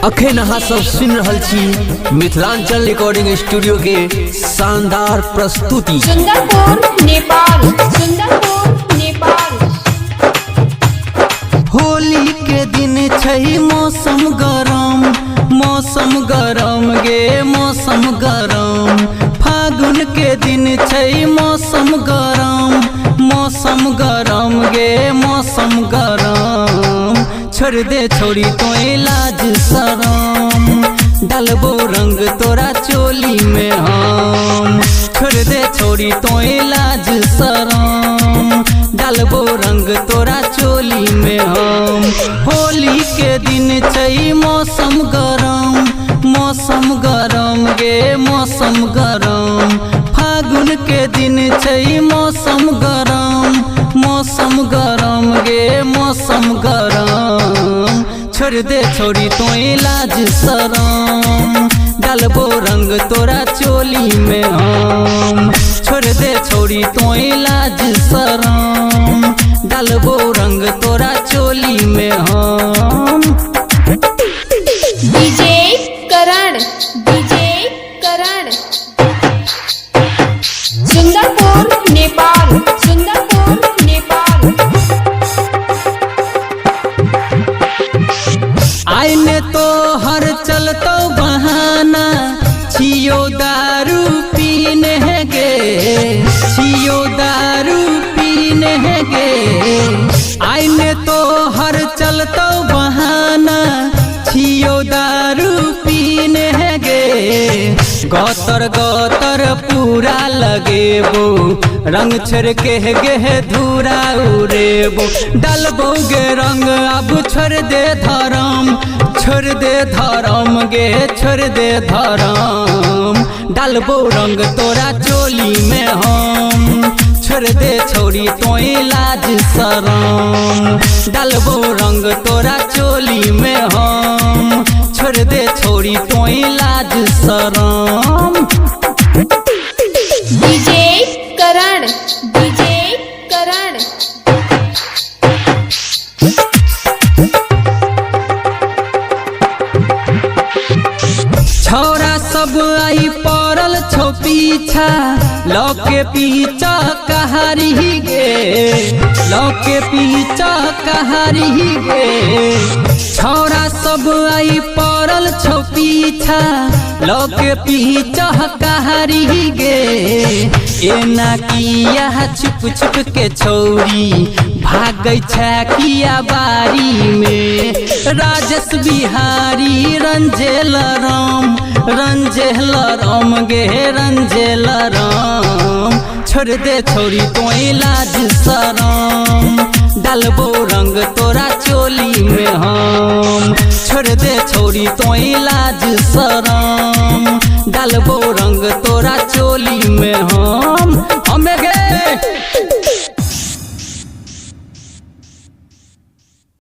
अखन अहाँ सब सुन रहल छी मिथिलांचल रिकॉर्डिंग स्टूडियो के शानदार प्रस्तुति। सुंदरपुर नेपाल, सुंदरपुर नेपाल। होली के दिन छै मौसम गरम, मौसम गरम गे मौसम गरम। फागुन के दिन छै मौसम गरम, मौसम गरम गे मौसम गरम। छोड़ दे छोड़ी तो लाज शरम, डालबो रंग तोरा चोली में हम। छोड़ दे छोड़ी तो लाज शरम, डालबो रंग तोरा चोली में हम। होली के दिन छै मौसम गरम, मौसम गरम गे मौसम गरम। फागुन के दिन छै मौसम गरम, मौसम गरम गे मौसम गरम। छोड़ दे छोड़ी तो लाज शरम, डालबो रंग तोरा चोली में हम। छोड़ दे छोड़ी तो लाज शरम, डालबो रंग तोरा चोली में हम। डीजे करण, डीजे करण। सुंदरपुर नेपाल, सुंदरपुर नेपाल। आइने तो हर चलतो बहाना, छियो दारू पीने गे, छियो दारू पीने गे। आइने तो हर चलतो बहाना, छियो दारू पीने गे। गौतर गौतर पूरा लगेबो, रंग छिड़के गे धूरा उड़ेबो। डालबो गे रंग अब छोड़ दे धरम, छोड़ दे धरम गे छोड़ दे धरम। डालबो रंग तोरा चोली में हम, छोड़ दे छोड़ी तो लाज शरम। डालबो रंग तोरा चोली में हम, छोड़ दे छोड़ी तो लाज शरम। डीजे करण, डीजे करण। छौरा सब आई पड़ल छौ पीछा, लौके पीछा कहारी गे, लौके पीछा कहारी गे। छौरा सब आई पड़ल छौ पीछा, लौके पीछा कहारी गे। एना किया छुप छुप के छौरी भागै छै किया बारी में। राजेश बिहारी रंजेल राम, रंजेल राम गे रंजेल राम। छोड़ दे छोड़ी तो लाज शरम, डालबो रंग तोरा चोली में हम। छोड़ दे छोड़ी तो लाज शरम, डालबो रंग तोरा